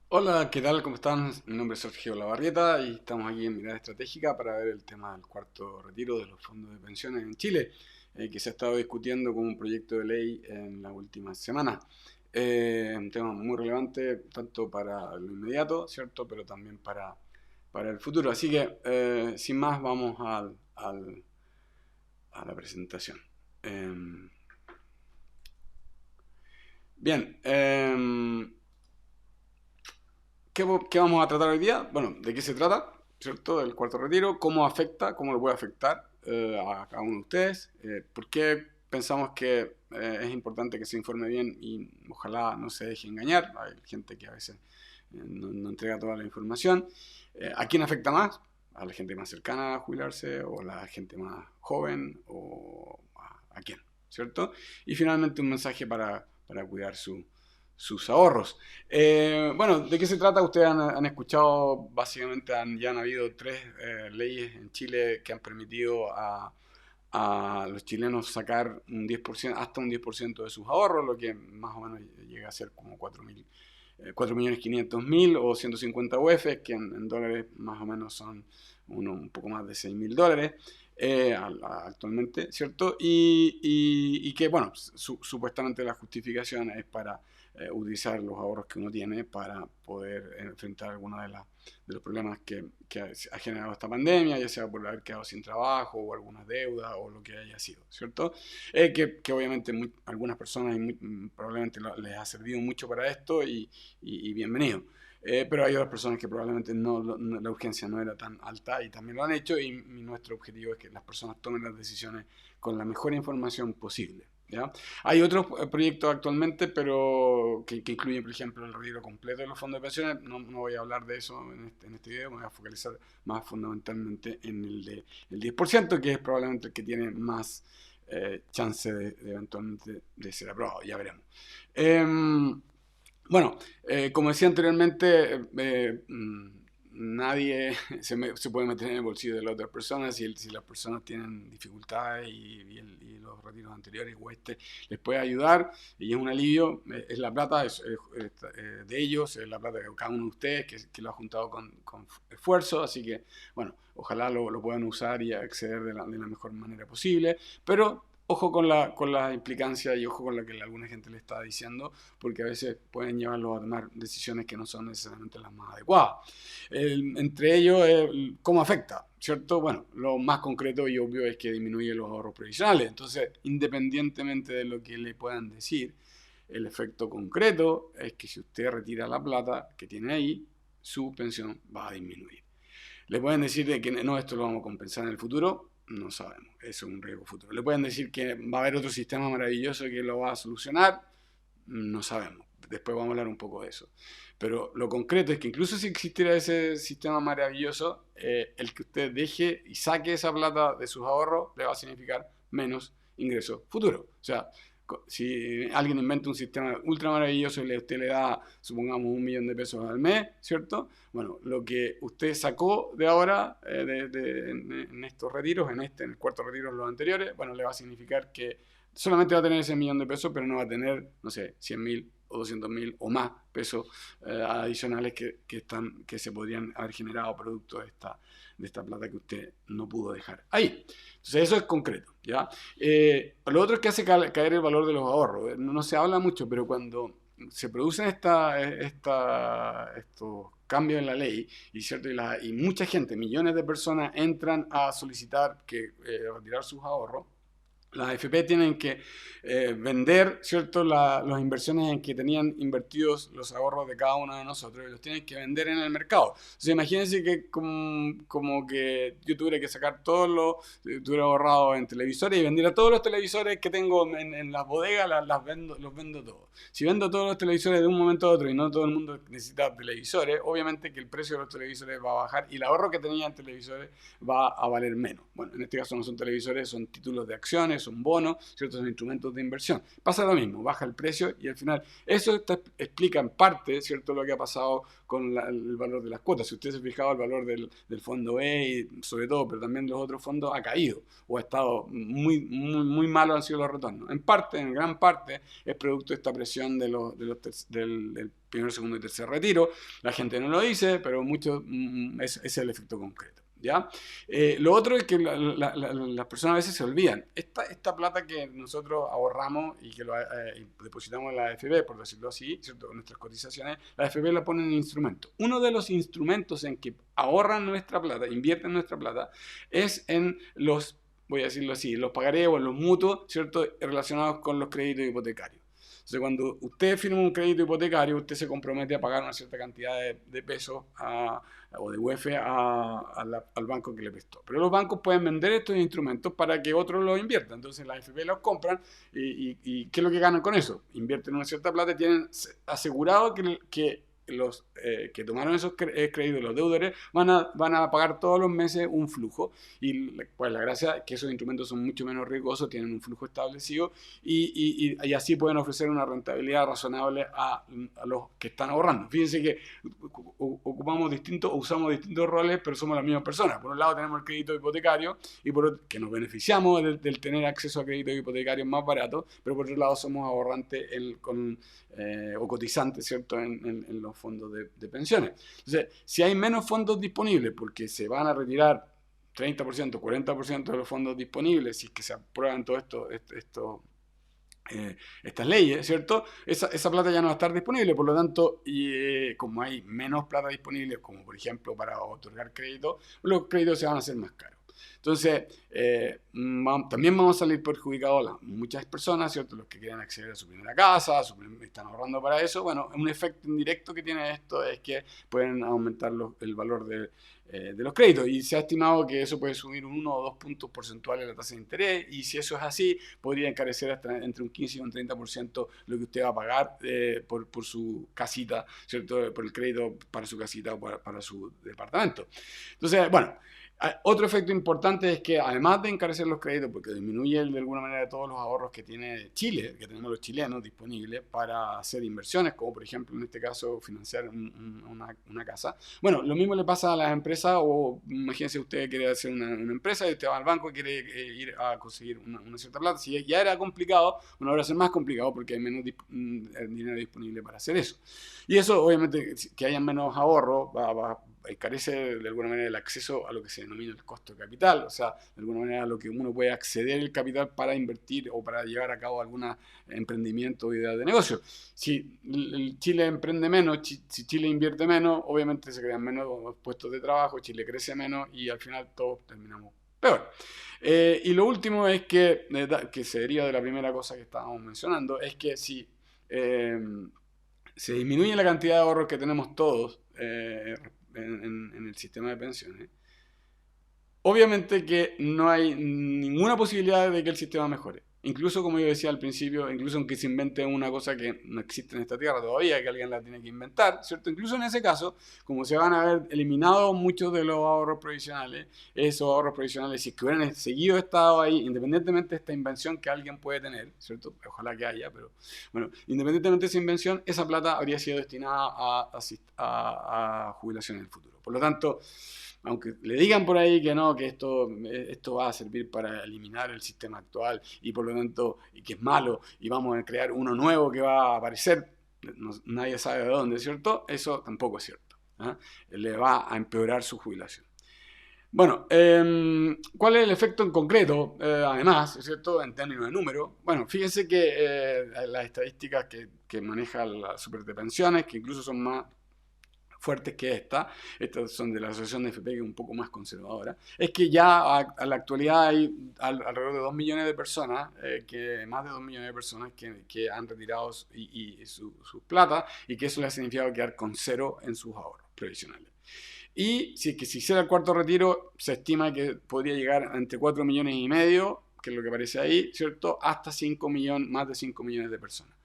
Hola, ¿qué tal? ¿Cómo están? Mi nombre es Sergio Lavarrieta y estamos aquí en Mirada Estratégica para ver el tema del cuarto retiro de los fondos de pensiones en Chile, que se ha estado discutiendo como un proyecto de ley en las últimas semanas. Un tema muy relevante tanto para lo inmediato, ¿cierto? Pero también para el futuro. Así que, sin más, vamos a la presentación. Em, bien, ¿qué vamos a tratar hoy día? Bueno, ¿de qué se trata? ¿Cierto? El cuarto retiro, cómo afecta, cómo lo puede afectar a cada uno de ustedes, por qué pensamos que es importante que se informe bien y ojalá no se deje engañar. Hay gente que a veces no entrega toda la información. ¿A quién afecta más? ¿A la gente más cercana a jubilarse o a la gente más joven o a quién? ¿Cierto? Y finalmente un mensaje para cuidar sus ahorros. Bueno, ¿de qué se trata? Ustedes han escuchado, básicamente ya han habido tres leyes en Chile que han permitido a los chilenos sacar un 10%, hasta un 10% de sus ahorros, lo que más o menos llega a ser como 4.500.000 o 150 UF, que en dólares más o menos son un poco más de 6.000 dólares actualmente, ¿cierto? Y que, bueno, supuestamente la justificación es para utilizar los ahorros que uno tiene para poder enfrentar algunos de los problemas que ha generado esta pandemia, ya sea por haber quedado sin trabajo o algunas deudas o lo que haya sido, ¿cierto? Que obviamente algunas personas probablemente les ha servido mucho para esto y bienvenido. Pero hay otras personas que probablemente la urgencia no era tan alta y también lo han hecho y nuestro objetivo es que las personas tomen las decisiones con la mejor información posible. ¿Ya? Hay otros proyectos actualmente, pero que incluyen, por ejemplo, el retiro completo de los fondos de pensiones. No voy a hablar de eso en este video, me voy a focalizar más fundamentalmente en el 10%, que es probablemente el que tiene más chance de eventualmente de ser aprobado. Ya veremos. Bueno, como decía anteriormente, nadie se puede meter en el bolsillo de las otras personas si las personas tienen dificultades y los retiros anteriores o les puede ayudar y es un alivio. Es la plata de ellos, es la plata de cada uno de ustedes que lo ha juntado con esfuerzo, así que bueno, ojalá lo puedan usar y acceder de la mejor manera posible, pero ojo con la implicancia y ojo con lo que alguna gente le está diciendo, porque a veces pueden llevarlos a tomar decisiones que no son necesariamente las más adecuadas. Entre ellos, ¿cómo afecta? ¿Cierto? Bueno, lo más concreto y obvio es que disminuye los ahorros previsionales. Entonces, independientemente de lo que le puedan decir, el efecto concreto es que si usted retira la plata que tiene ahí, su pensión va a disminuir. Le pueden decir de que no, esto lo vamos a compensar en el futuro, no sabemos, eso es un riesgo futuro. Le pueden decir que va a haber otro sistema maravilloso que lo va a solucionar, no sabemos. Después vamos a hablar un poco de eso. Pero lo concreto es que incluso si existiera ese sistema maravilloso, el que usted deje y saque esa plata de sus ahorros le va a significar menos ingresos futuros. O sea, si alguien inventa un sistema ultra maravilloso y usted le da, supongamos, 1.000.000 de pesos al mes, ¿cierto? Bueno, lo que usted sacó de ahora en estos retiros, en el cuarto retiro en los anteriores, bueno, le va a significar que solamente va a tener ese 1.000.000 de pesos, pero no va a tener, no sé, 100.000 o 200.000 o más pesos adicionales que se podrían haber generado producto de esta plata que usted no pudo dejar ahí. Entonces eso es concreto, ¿ya? Lo otro es que hace caer el valor de los ahorros. No se habla mucho, pero cuando se producen estos cambios en la ley ¿cierto? Y mucha gente, millones de personas entran a solicitar retirar sus ahorros, las AFP tienen que vender, ¿cierto? Las inversiones en que tenían invertidos los ahorros de cada uno de nosotros y los tienen que vender en el mercado. Entonces imagínense que como que yo tuviera que sacar tuviera ahorrado en televisores y vendiera todos los televisores que tengo en las bodegas, los vendo todos. Si vendo todos los televisores de un momento a otro y no todo el mundo necesita televisores, obviamente que el precio de los televisores va a bajar y el ahorro que tenía en televisores va a valer menos. Bueno, en este caso no son televisores, son títulos de acciones acciones, son bonos, ¿cierto? Son instrumentos de inversión. Pasa lo mismo, baja el precio y al final eso explica en parte, ¿cierto?, lo que ha pasado con el valor de las cuotas. Si usted se ha fijado, el valor del fondo E, y sobre todo, pero también los otros fondos, ha caído o ha estado muy malo han sido los retornos. En parte, en gran parte, es producto de esta presión del primero, segundo y tercer retiro. La gente no lo dice, pero mucho es el efecto concreto. ¿Ya? Lo otro es que las personas a veces se olvidan. Esta plata que nosotros ahorramos y que depositamos en la AFP, por decirlo así, ¿cierto? Nuestras cotizaciones, la AFP la ponen en instrumentos. Uno de los instrumentos en que ahorran nuestra plata, invierten nuestra plata, es en los, voy a decirlo así, los pagarés o en los mutuos, ¿cierto?, relacionados con los créditos hipotecarios. Entonces, cuando usted firma un crédito hipotecario, usted se compromete a pagar una cierta cantidad de pesos o de UF al banco que le prestó. Pero los bancos pueden vender estos instrumentos para que otros los inviertan. Entonces, las AFP los compran y ¿qué es lo que ganan con eso? Invierten una cierta plata y tienen asegurado que los que tomaron esos créditos, los deudores, van a pagar todos los meses un flujo. Y pues la gracia es que esos instrumentos son mucho menos riesgosos, tienen un flujo establecido y así pueden ofrecer una rentabilidad razonable a los que están ahorrando. Fíjense que usamos distintos roles, pero somos las mismas personas. Por un lado tenemos el crédito hipotecario y que nos beneficiamos del tener acceso a créditos hipotecarios más baratos, pero por otro lado somos ahorrantes o cotizantes, ¿cierto?, en los fondos de pensiones. Entonces, si hay menos fondos disponibles porque se van a retirar 30%, 40% de los fondos disponibles, si es que se aprueban todas estas leyes, ¿cierto? Esa plata ya no va a estar disponible, por lo tanto, como hay menos plata disponible, como por ejemplo para otorgar crédito, los créditos se van a hacer más caros. Entonces, también vamos a salir perjudicados muchas personas, ¿cierto? Los que quieren acceder a su primera casa, están ahorrando para eso. Bueno, un efecto indirecto que tiene esto es que pueden aumentar el valor de los créditos, y se ha estimado que eso puede subir 1 o 2 puntos porcentuales la tasa de interés, y si eso es así, podría encarecer hasta entre un 15 y un 30% lo que usted va a pagar por su casita, ¿cierto? Por el crédito para su casita o para su departamento. Entonces, bueno, otro efecto importante es que además de encarecer los créditos, porque disminuye de alguna manera todos los ahorros que tiene Chile, que tenemos los chilenos disponibles para hacer inversiones, como por ejemplo en este caso financiar una casa. Bueno, lo mismo le pasa a las empresas, o imagínense usted quiere hacer una empresa y usted va al banco y quiere ir a conseguir una cierta plata. Si ya era complicado, bueno, ahora va a ser más complicado porque hay menos dinero disponible para hacer eso. Y eso obviamente, que haya menos ahorro, encarece de alguna manera el acceso a lo que se denomina el costo de capital, o sea, de alguna manera a lo que uno puede acceder al capital para invertir o para llevar a cabo algún emprendimiento o idea de negocio. Si Chile emprende menos, si Chile invierte menos, obviamente se crean menos puestos de trabajo, Chile crece menos y al final todos terminamos peor. Y lo último es que se deriva de la primera cosa que estábamos mencionando, es que si se disminuye la cantidad de ahorros que tenemos todos en el sistema de pensiones, obviamente que no hay ninguna posibilidad de que el sistema mejore. Incluso, como yo decía al principio, incluso aunque se invente una cosa que no existe en esta tierra todavía, que alguien la tiene que inventar, ¿cierto? Incluso en ese caso, como se van a haber eliminado muchos de los ahorros provisionales, esos ahorros provisionales, si es que hubieran seguido estado ahí, independientemente de esta invención que alguien puede tener, ¿cierto? Ojalá que haya, pero bueno, independientemente de esa invención, esa plata habría sido destinada a jubilación en el futuro. Por lo tanto, aunque le digan por ahí que no, que esto va a servir para eliminar el sistema actual y por lo tanto y que es malo y vamos a crear uno nuevo que va a aparecer, nadie sabe de dónde, ¿cierto? Eso tampoco es cierto, ¿eh? Le va a empeorar su jubilación. Bueno, ¿cuál es el efecto en concreto? Además, ¿es cierto? En términos de número. Bueno, fíjense que las estadísticas que maneja la Superdepensiones, que incluso son más fuertes que estas son de la Asociación de FP, que es un poco más conservadora, es que ya a la actualidad hay alrededor de 2 millones de personas, más de 2 millones de personas que han retirado sus plata, y que eso les ha significado quedar con cero en sus ahorros previsionales. Y si es que se hiciera el cuarto retiro, se estima que podría llegar entre 4 millones y medio, que es lo que aparece ahí, ¿cierto?, hasta 5 millones, más de 5 millones de personas.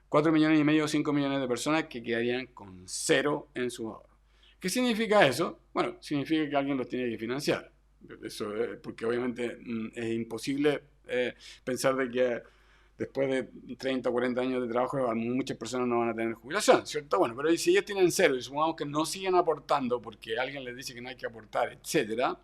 4 millones y medio o 5 millones de personas que quedarían con cero en sus ahorros. ¿Qué significa eso? Bueno, significa que alguien los tiene que financiar. Eso, porque obviamente es imposible pensar de que después de 30 o 40 años de trabajo muchas personas no van a tener jubilación, ¿cierto? Bueno, pero si ellos tienen cero y supongamos que no siguen aportando porque alguien les dice que no hay que aportar, etcétera,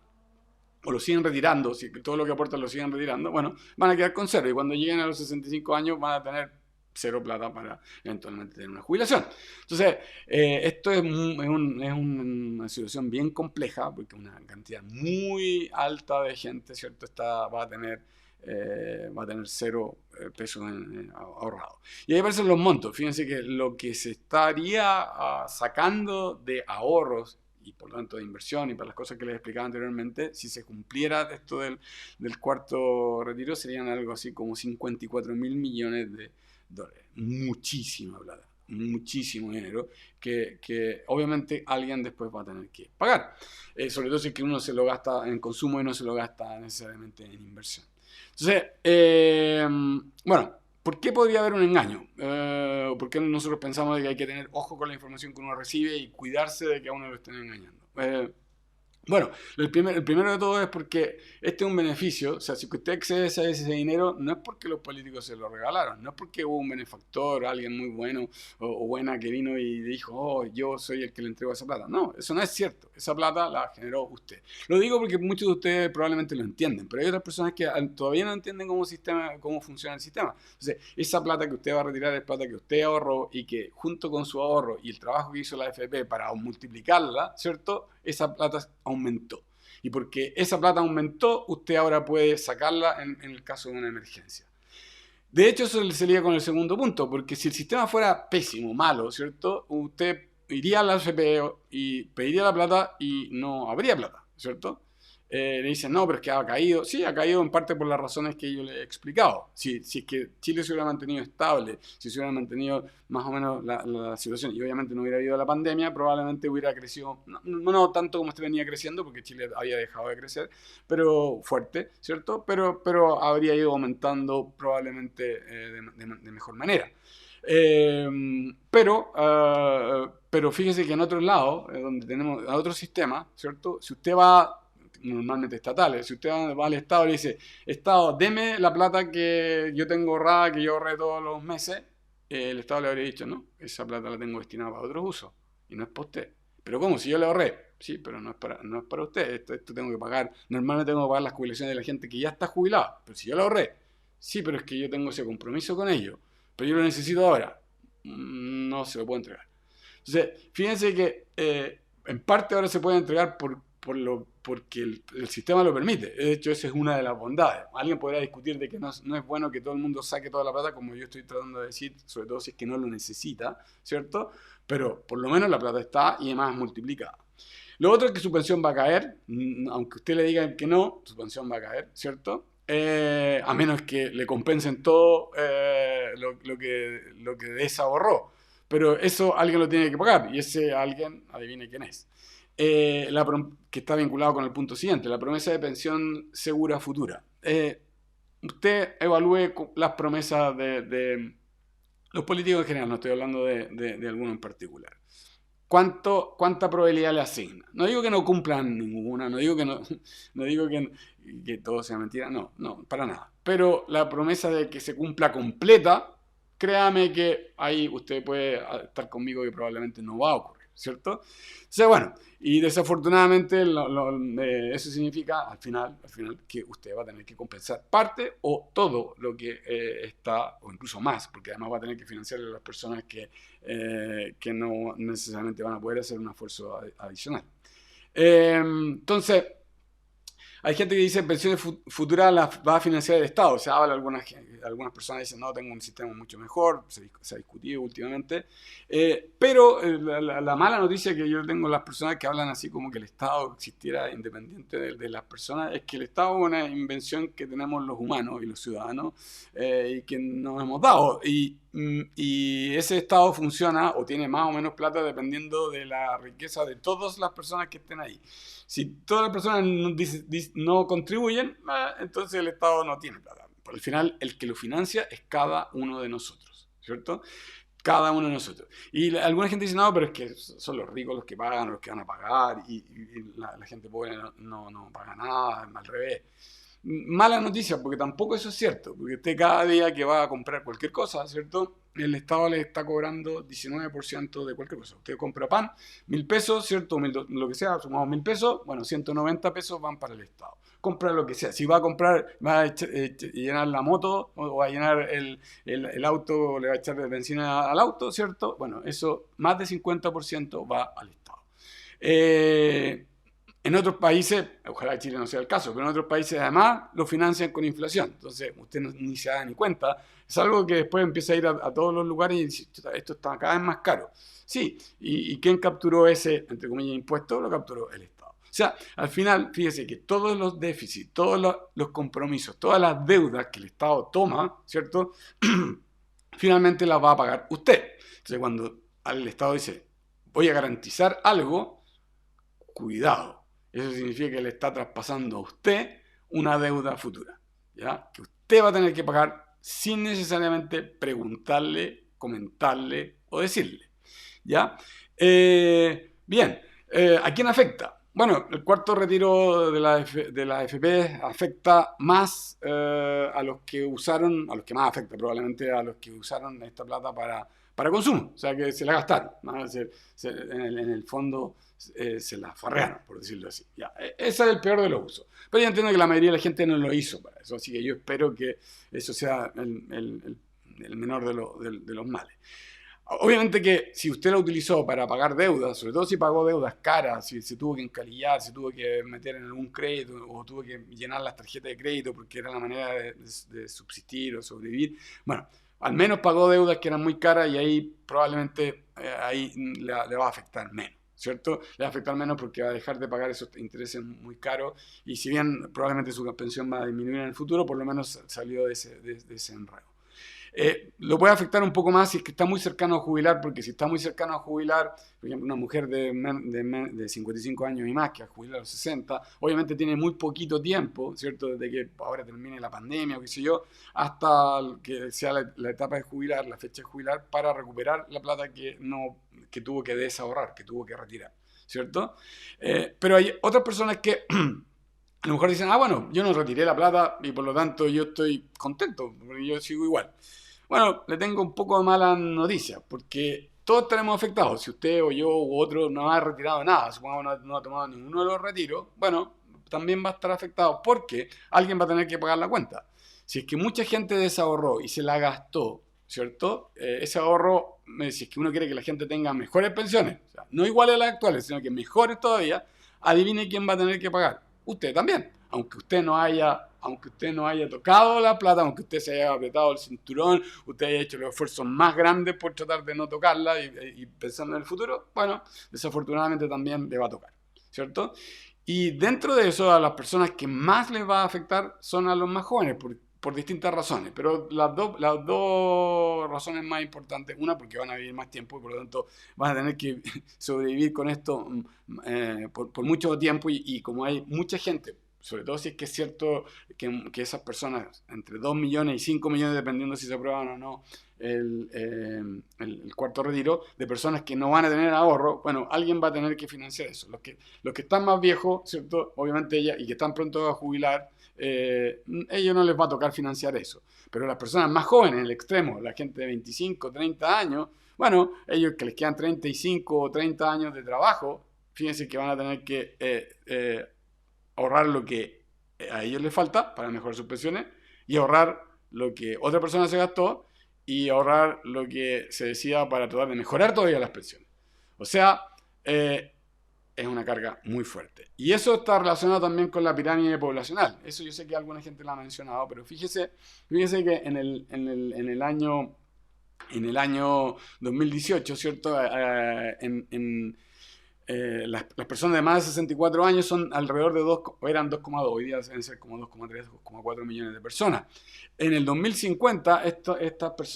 o lo siguen retirando, si todo lo que aportan lo siguen retirando, bueno, van a quedar con cero y cuando lleguen a los 65 años van a tener cero plata para eventualmente tener una jubilación. Entonces, esto es una situación bien compleja porque una cantidad muy alta de gente, ¿cierto? Va a tener cero pesos ahorrados. Y ahí aparecen los montos. Fíjense que lo que se estaría sacando de ahorros y por lo tanto de inversión y para las cosas que les explicaba anteriormente, si se cumpliera esto del cuarto retiro, serían algo así como 54.000 millones de dólares. Muchísima plata, muchísimo dinero que obviamente alguien después va a tener que pagar. Sobre todo si es que uno se lo gasta en consumo y no se lo gasta necesariamente en inversión. Entonces, bueno, ¿por qué podría haber un engaño? ¿Por qué nosotros pensamos de que hay que tener ojo con la información que uno recibe y cuidarse de que a uno lo estén engañando? Bueno, el primero de todo es porque este es un beneficio, o sea, si usted accede a ese dinero, no es porque los políticos se lo regalaron, no es porque hubo un benefactor, alguien muy bueno o buena que vino y dijo, oh, yo soy el que le entrego esa plata. No, eso no es cierto, esa plata la generó usted. Lo digo porque muchos de ustedes probablemente lo entienden, pero hay otras personas que todavía no entienden cómo funciona el sistema. Entonces, esa plata que usted va a retirar es plata que usted ahorró y que junto con su ahorro y el trabajo que hizo la AFP para multiplicarla, ¿cierto? Esa plata aumentó. Y porque esa plata aumentó, usted ahora puede sacarla en el caso de una emergencia. De hecho, eso se liga con el segundo punto, porque si el sistema fuera pésimo, malo, ¿cierto? Usted iría a la AFP y pediría la plata y no habría plata, ¿cierto? Le dicen, no, pero es que ha caído. Sí, ha caído en parte por las razones que yo le he explicado. Si es que Chile se hubiera mantenido estable, si se hubiera mantenido más o menos la situación y obviamente no hubiera habido la pandemia, probablemente hubiera crecido, no tanto como venía creciendo, porque Chile había dejado de crecer, pero fuerte, ¿cierto? Pero habría ido aumentando probablemente de mejor manera. Pero fíjese que en otros lados, donde tenemos a otro sistema, ¿cierto? Si usted va normalmente estatales. Si usted va al Estado y le dice, Estado, deme la plata que yo tengo ahorrada, que yo ahorré todos los meses, el Estado le habría dicho, no, esa plata la tengo destinada para otros usos y no es para usted. Pero ¿cómo? Si yo le ahorré. Sí, pero no es para usted. Esto tengo que pagar. Normalmente tengo que pagar las jubilaciones de la gente que ya está jubilada. Pero si yo le ahorré. Sí, pero es que yo tengo ese compromiso con ellos. Pero yo lo necesito ahora. No se lo puedo entregar. Entonces, fíjense que en parte ahora se puede entregar porque el sistema lo permite. De hecho, esa es una de las bondades. Alguien podrá discutir de que no es bueno que todo el mundo saque toda la plata, como yo estoy tratando de decir, sobre todo si es que no lo necesita, ¿cierto? Pero por lo menos la plata está y además multiplicada. Lo otro es que su pensión va a caer, aunque usted le diga que no, su pensión va a caer, ¿cierto? A menos que le compensen todo lo que desahorró. Pero eso alguien lo tiene que pagar y ese alguien, adivine quién es. Que está vinculado con el punto siguiente, la promesa de pensión segura futura. Usted evalúe las promesas de los políticos en general, no estoy hablando de alguno en particular. ¿Cuánta probabilidad le asigna? No digo que no cumplan ninguna, no digo que todo sea mentira, no, para nada. Pero la promesa de que se cumpla completa, créame que ahí usted puede estar conmigo que probablemente no va a ocurrir, ¿cierto? O sea, bueno, y desafortunadamente eso significa al final que usted va a tener que compensar parte o todo lo que está, o incluso más, porque además va a tener que financiar a las personas que no necesariamente van a poder hacer un esfuerzo adicional. Entonces, hay gente que dice pensiones futuras las va a financiar el Estado. Se habla, algunas personas dicen, no, tengo un sistema mucho mejor, se ha discutido últimamente. Pero la mala noticia que yo tengo las personas que hablan así como que el Estado existiera independiente de las personas, es que el Estado es una invención que tenemos los humanos y los ciudadanos y que nos hemos dado. Y ese Estado funciona o tiene más o menos plata dependiendo de la riqueza de todas las personas que estén ahí. Si todas las personas no contribuyen, entonces el Estado no tiene plata. Por el final, el que lo financia es cada uno de nosotros, ¿cierto? Cada uno de nosotros. Y alguna gente dice, no, pero es que son los ricos los que pagan, los que van a pagar, y la gente pobre no paga nada, al revés. mala noticia, porque tampoco eso es cierto, porque usted cada día que va a comprar cualquier cosa, ¿cierto? El Estado le está cobrando 19% de cualquier cosa. Usted compra pan, 1.000 pesos, ¿cierto? Lo que sea, sumamos 1.000 pesos, bueno, 190 pesos van para el Estado. Compra lo que sea. Si va a comprar, va a llenar la moto o va a llenar el auto, le va a echar benzina al auto, ¿cierto? Bueno, eso, más de 50% va al Estado. En otros países, ojalá Chile no sea el caso, pero en otros países además lo financian con inflación. Entonces usted ni se da ni cuenta. Es algo que después empieza a ir a todos los lugares y dice, esto está cada vez más caro. Sí, ¿y quién capturó ese, entre comillas, impuesto? Lo capturó el Estado. O sea, al final, fíjese que todos los déficits, todos los compromisos, todas las deudas que el Estado toma, ¿cierto? Finalmente las va a pagar usted. Entonces cuando el Estado dice, voy a garantizar algo, cuidado. Eso significa que le está traspasando a usted una deuda futura, ¿ya? Que usted va a tener que pagar sin necesariamente preguntarle, comentarle o decirle, ¿ya? Bien, ¿a quién afecta? Bueno, el cuarto retiro de la AFP afecta más a los que usaron, a los que más afecta probablemente a los que usaron esta plata para consumo, o sea que se la gastaron, ¿no? En el fondo se la farrearon, por decirlo así. Ya, ese es el peor de los usos. Pero yo entiendo que la mayoría de la gente no lo hizo para eso, así que yo espero que eso sea el menor de los males. Obviamente que si usted lo utilizó para pagar deudas, sobre todo si pagó deudas caras, si se tuvo que encalillar, si tuvo que meter en algún crédito o tuvo que llenar las tarjetas de crédito porque era la manera de subsistir o sobrevivir, bueno, al menos pagó deudas que eran muy caras y ahí probablemente ahí le va a afectar menos, ¿cierto? Le va a afectar menos porque va a dejar de pagar esos intereses muy caros y si bien probablemente su pensión va a disminuir en el futuro, por lo menos salió de ese enredo. Lo puede afectar un poco más si es que está muy cercano a jubilar, porque si está muy cercano a jubilar, por ejemplo, una mujer de 55 años y más que a jubilar a los 60, obviamente tiene muy poquito tiempo, ¿cierto? Desde que ahora termine la pandemia o qué sé yo, hasta que sea la etapa de jubilar, la fecha de jubilar, para recuperar la plata que tuvo que desahorrar, que tuvo que retirar, ¿cierto? Pero hay otras personas que a lo mejor dicen, bueno, yo no retiré la plata y por lo tanto yo estoy contento, porque yo sigo igual. Bueno, le tengo un poco de mala noticia, porque todos estaremos afectados. Si usted o yo u otro no ha retirado nada, supongamos no ha tomado ninguno de los retiros, bueno, también va a estar afectado porque alguien va a tener que pagar la cuenta. Si es que mucha gente desahorró y se la gastó, ¿cierto? Ese ahorro, si es que uno quiere que la gente tenga mejores pensiones, o sea, no iguales a las actuales, sino que mejores todavía, adivine quién va a tener que pagar. Usted también, aunque usted no haya tocado la plata, aunque usted se haya apretado el cinturón, usted haya hecho los esfuerzos más grandes por tratar de no tocarla y pensando en el futuro, bueno, desafortunadamente también le va a tocar, ¿cierto? Y dentro de eso, a las personas que más les va a afectar son a los más jóvenes, por distintas razones, pero las dos razones más importantes, una porque van a vivir más tiempo y por lo tanto van a tener que sobrevivir con esto por mucho tiempo y como hay mucha gente, sobre todo si es que es cierto que esas personas, entre 2 millones y 5 millones, dependiendo si se aprueban o no el cuarto retiro, de personas que no van a tener ahorro, bueno, alguien va a tener que financiar eso. Los que están más viejos, ¿cierto? Obviamente y que están pronto a jubilar, ellos no les va a tocar financiar eso. Pero las personas más jóvenes, en el extremo, la gente de 25, 30 años, bueno, ellos que les quedan 35 o 30 años de trabajo, fíjense que van a tener que ahorrar lo que a ellos les falta para mejorar sus pensiones y ahorrar lo que otra persona se gastó y ahorrar lo que se decía para tratar de mejorar todavía las pensiones. O sea, es una carga muy fuerte. Y eso está relacionado también con la pirámide poblacional. Eso yo sé que alguna gente lo ha mencionado, pero fíjese que en el año 2018, ¿cierto? Las personas de más de 64 años son alrededor de eran 2,2, hoy día deben ser como 2,3, 2,4 millones de personas. En el 2050,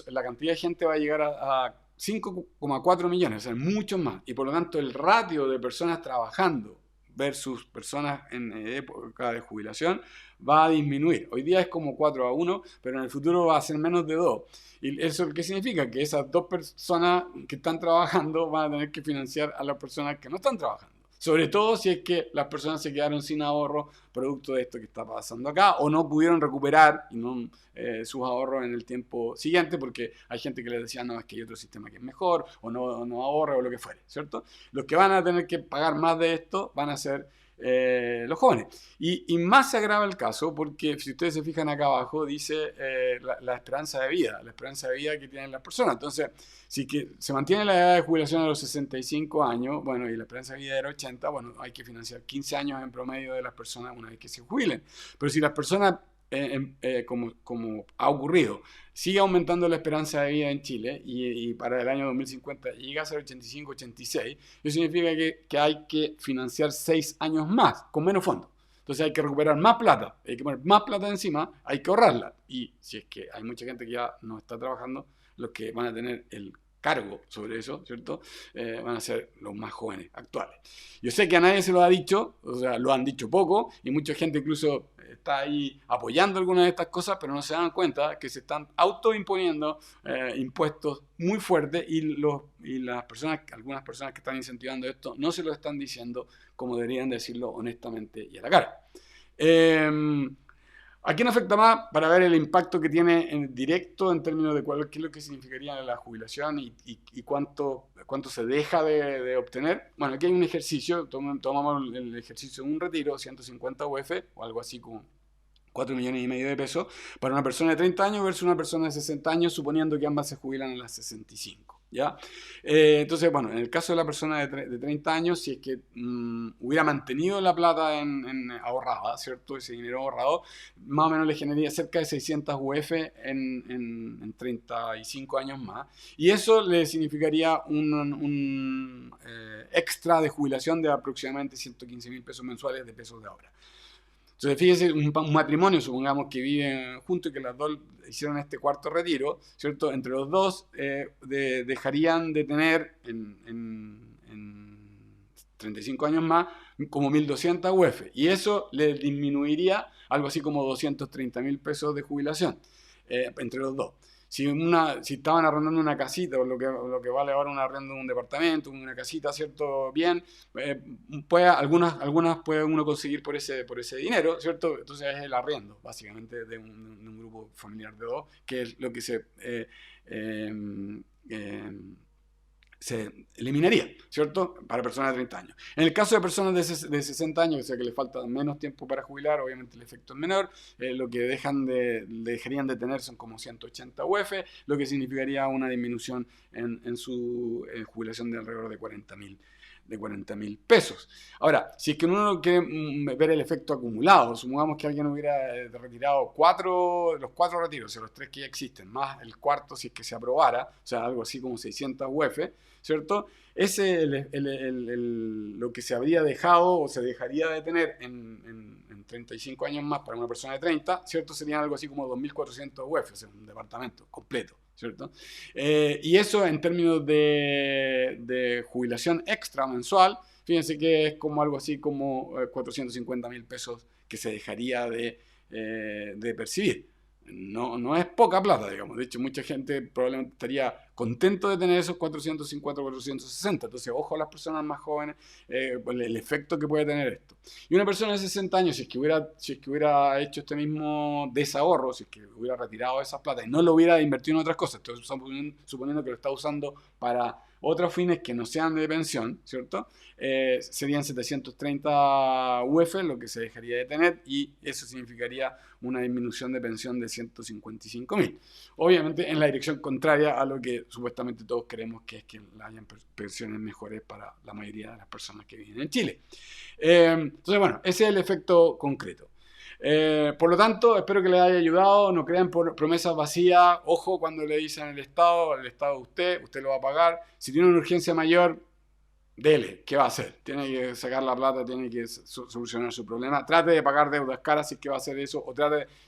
la cantidad de gente va a llegar a 5,4 millones, o sea, mucho más. Y por lo tanto, el ratio de personas trabajando versus personas en época de jubilación va a disminuir. Hoy día es como 4-1, pero en el futuro va a ser menos de 2. ¿Y eso qué significa? Que esas dos personas que están trabajando van a tener que financiar a las personas que no están trabajando. Sobre todo si es que las personas se quedaron sin ahorro producto de esto que está pasando acá o no pudieron recuperar sus ahorros en el tiempo siguiente porque hay gente que les decía, no, es que hay otro sistema que es mejor o no ahorra o lo que fuere, ¿cierto? Los que van a tener que pagar más de esto van a ser los jóvenes. Y más se agrava el caso porque si ustedes se fijan acá abajo dice la esperanza de vida que tienen las personas. Entonces, si que se mantiene la edad de jubilación a los 65 años, bueno, y la esperanza de vida era 80, bueno, hay que financiar 15 años en promedio de las personas una vez que se jubilen. Pero si las personas, como ha ocurrido, sigue aumentando la esperanza de vida en Chile y para el año 2050 llega a ser 85, 86, eso significa que hay que financiar 6 años más con menos fondos. Entonces hay que recuperar más plata, hay que poner más plata encima, hay que ahorrarla. Y si es que hay mucha gente que ya no está trabajando, los que van a tener el cargo sobre eso, ¿cierto? Van a ser los más jóvenes actuales. Yo sé que a nadie se lo ha dicho, o sea, lo han dicho poco, y mucha gente incluso está ahí apoyando algunas de estas cosas, pero no se dan cuenta que se están autoimponiendo impuestos muy fuertes y las personas, algunas personas que están incentivando esto no se lo están diciendo como deberían decirlo honestamente y a la cara. ¿A quién afecta más? Para ver el impacto que tiene en directo en términos de qué es lo que significaría la jubilación y cuánto se deja de obtener. Bueno, aquí hay un ejercicio, tomamos el ejercicio de un retiro, 150 UF o algo así como 4,5 millones de pesos para una persona de 30 años versus una persona de 60 años, suponiendo que ambas se jubilan a las 65. ¿Ya? Entonces, bueno, en el caso de la persona de 30 años, si es que hubiera mantenido la plata ahorrada, ¿cierto? Ese dinero ahorrado, más o menos le generaría cerca de 600 UF en 35 años más. Y eso le significaría un extra de jubilación de aproximadamente 115.000 pesos mensuales de pesos de ahora. Entonces, fíjense, un matrimonio, supongamos que viven juntos y que las dos hicieron este cuarto retiro, ¿cierto? Entre los dos dejarían de tener en 35 años más como 1.200 UF. Y eso les disminuiría algo así como 230.000 pesos de jubilación entre los dos. Si estaban arrendando una casita, o lo que vale ahora un arrendo de un departamento, una casita, ¿cierto? Bien, algunas puede uno conseguir por ese dinero, ¿cierto? Entonces es el arriendo, básicamente, de un grupo familiar de dos, que es lo que se eliminaría, ¿cierto? Para personas de 30 años. En el caso de personas de 60 años, o sea que les falta menos tiempo para jubilar, obviamente el efecto es menor, lo que dejarían de tener son como 180 UF, lo que significaría una disminución en su jubilación de alrededor de 40.000 pesos. Ahora, si es que uno quiere ver el efecto acumulado, supongamos que alguien hubiera retirado los 4 retiros, o sea, los 3 que ya existen, más el cuarto si es que se aprobara, o sea, algo así como 600 UF, ¿cierto? Ese lo que se habría dejado o se dejaría de tener en 35 años más para una persona de 30, ¿cierto? Serían algo así como 2.400 UF, o sea, un departamento completo, ¿cierto? Y eso en términos de jubilación extra mensual, fíjense que es como algo así como 450.000 pesos que se dejaría de percibir. No es poca plata, digamos. De hecho, mucha gente probablemente estaría contento de tener esos 450, 460. Entonces, ojo a las personas más jóvenes, el efecto que puede tener esto. Y una persona de 60 años, si es que hubiera hecho este mismo desahorro, si es que hubiera retirado esa plata y no lo hubiera invertido en otras cosas, entonces suponiendo que lo está usando para otros fines que no sean de pensión, ¿cierto? Serían 730 UF lo que se dejaría de tener y eso significaría una disminución de pensión de 155.000. Obviamente en la dirección contraria a lo que supuestamente todos queremos, que es que hayan pensiones mejores para la mayoría de las personas que viven en Chile. Entonces, bueno, ese es el efecto concreto. Por lo tanto, espero que les haya ayudado. No crean por promesas vacías. Ojo cuando le dicen el Estado usted lo va a pagar. Si tiene una urgencia mayor, dele, ¿qué va a hacer? Tiene que sacar la plata, tiene que solucionar su problema. Trate de pagar deudas caras si es que va a hacer eso, o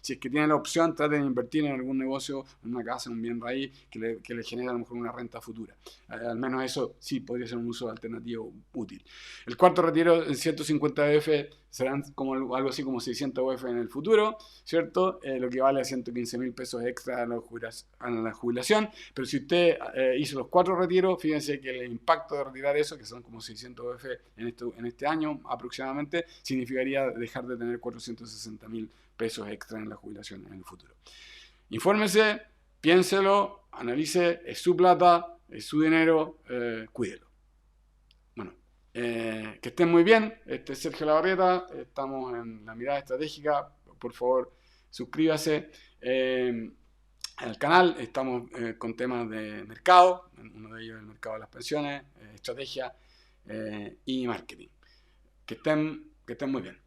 si es que tiene la opción, trate de invertir en algún negocio, en una casa, en un bien raíz, que le genere a lo mejor una renta futura. Al menos eso sí podría ser un uso alternativo útil. El cuarto retiro en 150 UF serán como algo así como 600 UF en el futuro, ¿cierto? Lo que vale a 115.000 pesos extra a la jubilación. Pero si usted hizo los 4 retiros, fíjense que el impacto de retirar eso, que son son como 600 UF en este año aproximadamente, significaría dejar de tener 460.000 pesos extra en la jubilación en el futuro. Infórmese, piénselo, analice, es su plata, es su dinero, cuídelo. Bueno, que estén muy bien. Este es Sergio Labarrieta, estamos en La Mirada Estratégica. Por favor, suscríbase al canal. Estamos con temas de mercado, uno de ellos es el mercado de las pensiones, estrategia y marketing. Que estén muy bien.